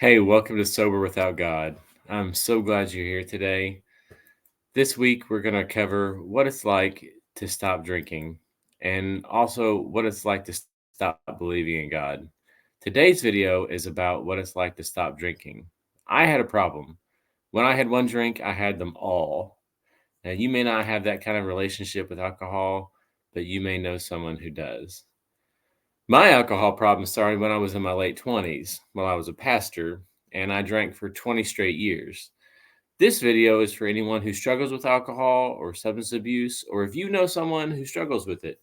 Hey, welcome to Sober Without God. I'm so glad you're here today. This week, we're going to cover what it's like to stop drinking and also what it's like to stop believing in God. Today's video is about what it's like to stop drinking. I had a problem. When I had one drink, I had them all. Now, you may not have that kind of relationship with alcohol, but you may know someone who does. My alcohol problem started when I was in my late 20s, while I was a pastor, and I drank for 20 straight years. This video is for anyone who struggles with alcohol or substance abuse, or if you know someone who struggles with it.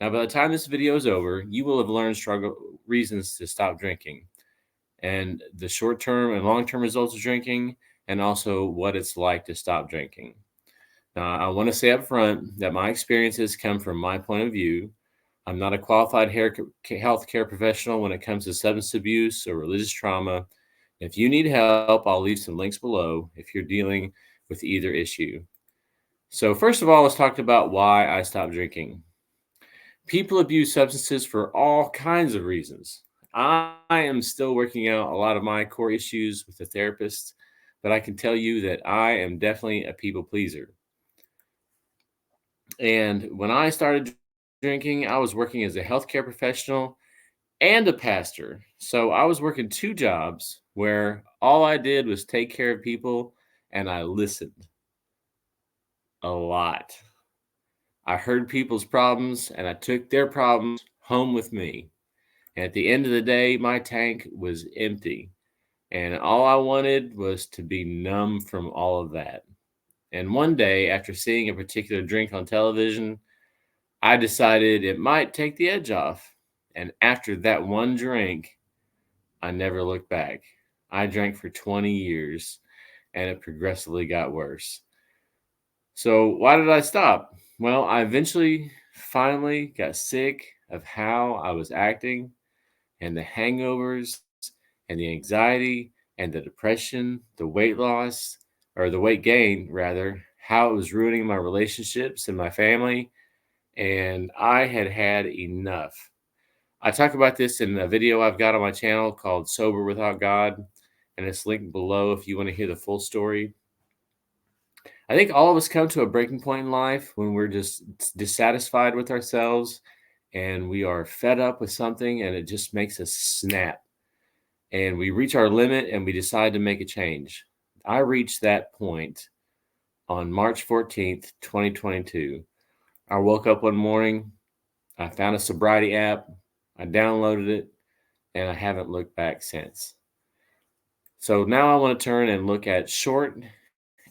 Now, by the time this video is over, you will have learned struggle reasons to stop drinking, and the short term and long term results of drinking, and also what it's like to stop drinking. Now, I want to say up front that my experiences come from my point of view. I'm not a qualified healthcare professional when it comes to substance abuse or religious trauma. If you need help, I'll leave some links below if you're dealing with either issue. So, first of all, let's talk about why I stopped drinking. People abuse substances for all kinds of reasons. I am still working out a lot of my core issues with a therapist, but I can tell you that I am definitely a people pleaser. And when I started drinking, I was working as a healthcare professional and a pastor. So I was working two jobs where all I did was take care of people and I listened a lot. I heard people's problems and I took their problems home with me. And at the end of the day, my tank was empty. And all I wanted was to be numb from all of that. And one day, after seeing a particular drink on television, I decided it might take the edge off. And after that one drink, I never looked back. I drank for 20 years and it progressively got worse. So, why did I stop? Well, I eventually finally got sick of how I was acting and the hangovers and the anxiety and the depression, the weight loss, or the weight gain, rather, how it was ruining my relationships and my family. And I had had enough. I talk about this in a video I've got on my channel called Sober Without God, and it's linked below if you want to hear the full story. I think all of us come to a breaking point in life when we're just dissatisfied with ourselves and we are fed up with something and it just makes us snap. And we reach our limit and we decide to make a change. I reached that point on March 14th, 2022. I woke up one morning, I found a sobriety app, I downloaded it, and I haven't looked back since. So now I want to turn and look at short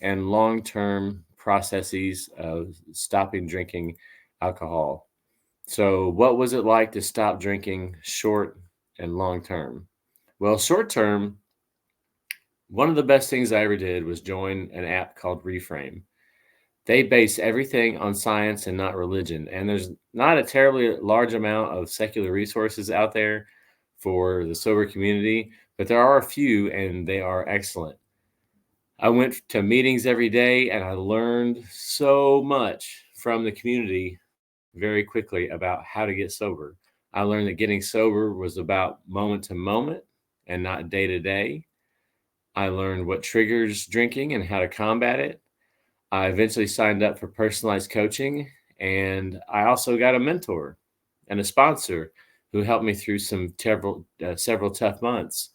and long term processes of stopping drinking alcohol. So, what was it like to stop drinking short and long term? Well, short term, one of the best things I ever did was join an app called Reframe. They base everything on science and not religion. And there's not a terribly large amount of secular resources out there for the sober community, but there are a few and they are excellent. I went to meetings every day and I learned so much from the community very quickly about how to get sober. I learned that getting sober was about moment to moment and not day to day. I learned what triggers drinking and how to combat it. I eventually signed up for personalized coaching, and I also got a mentor and a sponsor who helped me through several tough months.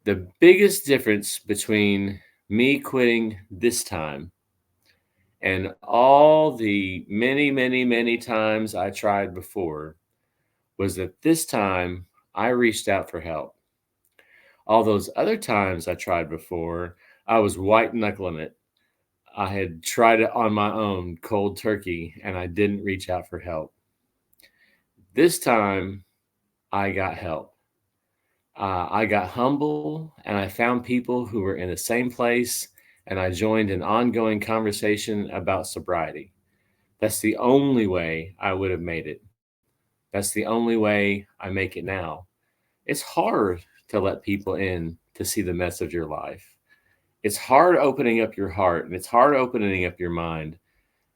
The biggest difference between me quitting this time and all the many times I tried before was that this time I reached out for help. All those other times I tried before, I was white knuckling it. I had tried it on my own, cold turkey, and I didn't reach out for help. This time, I got help. I got humble and I found people who were in the same place, and I joined an ongoing conversation about sobriety. That's the only way I would have made it. That's the only way I make it now. It's hard to let people in to see the mess of your life. It's hard opening up your heart and it's hard opening up your mind.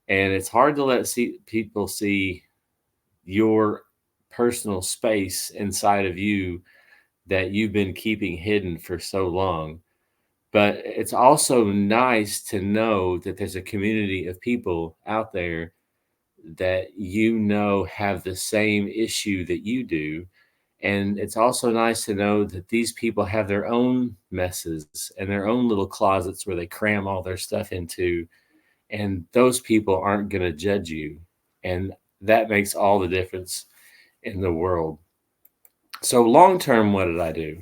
And it's hard to let people see your personal space inside of you that you've been keeping hidden for so long. But it's also nice to know that there's a community of people out there that have the same issue that you do. And it's also nice to know that these people have their own messes and their own little closets where they cram all their stuff into. And those people aren't going to judge you. And that makes all the difference in the world. So, long term, what did I do?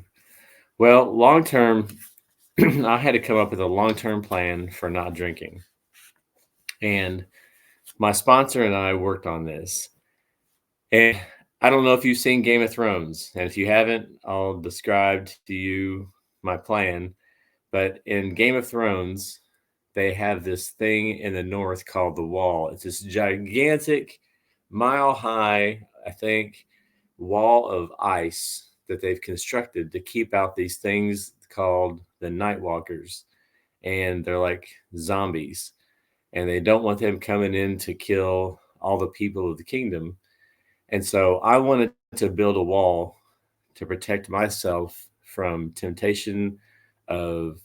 Well, long term, I had to come up with a long term plan for not drinking. And my sponsor and I worked on this. And I don't know if you've seen Game of Thrones. And if you haven't, I'll describe to you my plan. But in Game of Thrones, they have this thing in the north called the Wall. It's this gigantic, mile high, I think, wall of ice that they've constructed to keep out these things called the Night Walkers. And they're like zombies. And they don't want them coming in to kill all the people of the kingdom. And so I wanted to build a wall to protect myself from temptation of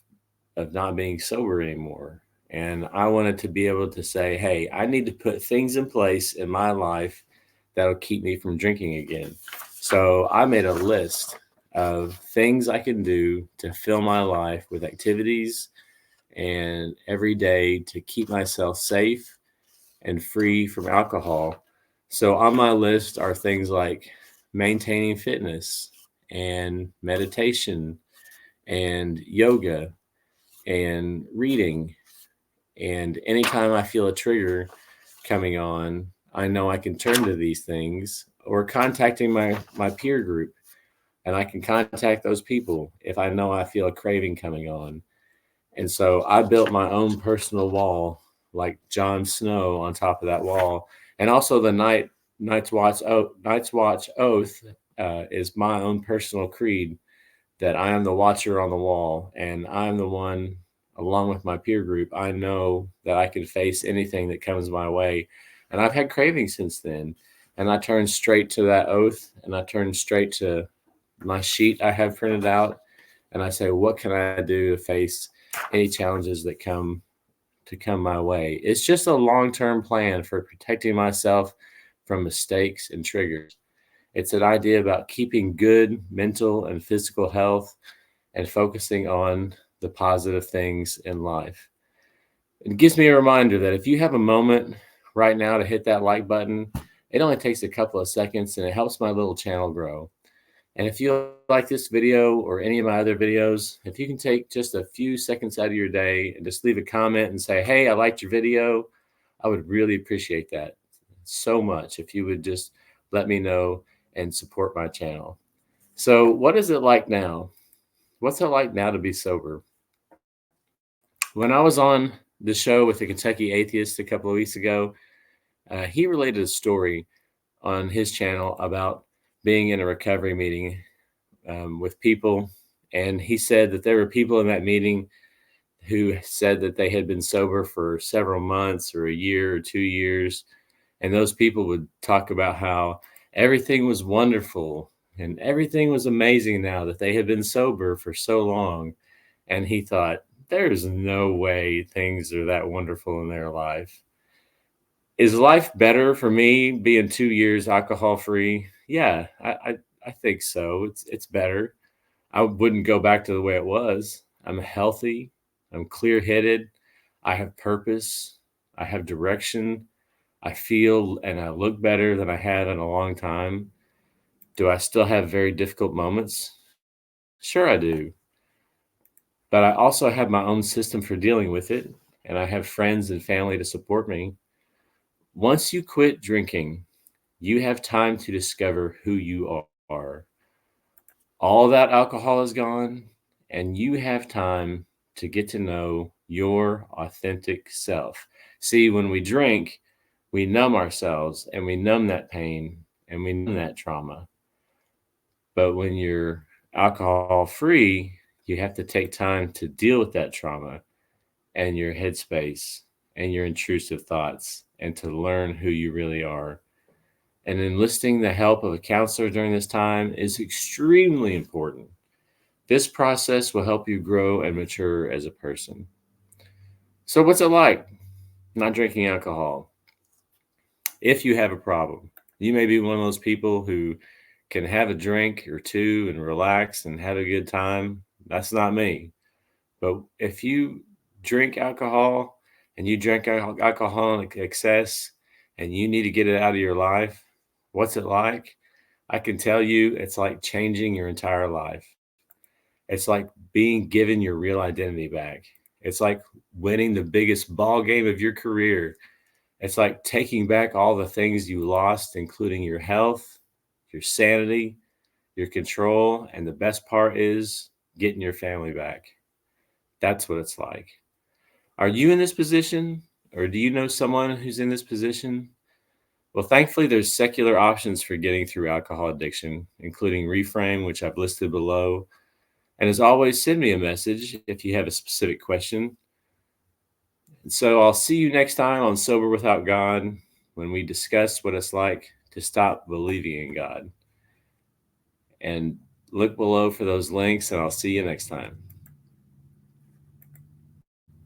not being sober anymore. And I wanted to be able to say, hey, I need to put things in place in my life that'll keep me from drinking again. So I made a list of things I can do to fill my life with activities and every day to keep myself safe and free from alcohol. So on my list are things like maintaining fitness and meditation and yoga and reading. And anytime I feel a trigger coming on, I know I can turn to these things, or contacting my peer group. And I can contact those people if I know I feel a craving coming on. And so I built my own personal wall, like Jon Snow on top of that wall. And also the Night's Watch oath is my own personal creed, that I am the watcher on the wall, and I'm the one, along with my peer group, I know that I can face anything that comes my way. And I've had cravings since then. And I turn straight to that oath, and I turn straight to my sheet I have printed out, and I say, what can I do to face any challenges that come my way? It's just a long-term plan for protecting myself from mistakes and triggers. It's an idea about keeping good mental and physical health and focusing on the positive things in life. It gives me a reminder that if you have a moment right now to hit that like button, it only takes a couple of seconds and it helps my little channel grow. And if you like this video or any of my other videos, if you can take just a few seconds out of your day and just leave a comment and say, hey, I liked your video, I would really appreciate that so much if you would just let me know and support my channel. So what is it like now? What's it like now to be sober? When I was on the show with the Kentucky Atheist a couple of weeks ago, he related a story on his channel about being in a recovery meeting with people. And he said that there were people in that meeting who said that they had been sober for several months or a year or 2 years. And those people would talk about how everything was wonderful and everything was amazing now that they had been sober for so long. And he thought, there's no way things are that wonderful in their life. Is life better for me being 2 years alcohol free? Yeah, I think so. It's better. I wouldn't go back to the way it was. I'm healthy. I'm clear headed. I have purpose. I have direction. I feel and I look better than I had in a long time. Do I still have very difficult moments? Sure, I do. But I also have my own system for dealing with it, and I have friends and family to support me. Once you quit drinking, you have time to discover who you are. All that alcohol is gone, and you have time to get to know your authentic self. See, when we drink, we numb ourselves and we numb that pain and we numb that trauma. But when you're alcohol free, you have to take time to deal with that trauma and your headspace and your intrusive thoughts and to learn who you really are. And enlisting the help of a counselor during this time is extremely important. This process will help you grow and mature as a person. So, what's it like not drinking alcohol? If you have a problem, you may be one of those people who can have a drink or two and relax and have a good time. That's not me. But if you drink alcohol and you drink alcohol in excess and you need to get it out of your life, what's it like? I can tell you it's like changing your entire life. It's like being given your real identity back. It's like winning the biggest ball game of your career. It's like taking back all the things you lost, including your health, your sanity, your control, and the best part is getting your family back. That's what it's like. Are you in this position, or do you know someone who's in this position? Well, thankfully, there's secular options for getting through alcohol addiction, including Reframe, which I've listed below. And as always, send me a message if you have a specific question. And so I'll see you next time on Sober Without God when we discuss what it's like to stop believing in God. And look below for those links, and I'll see you next time.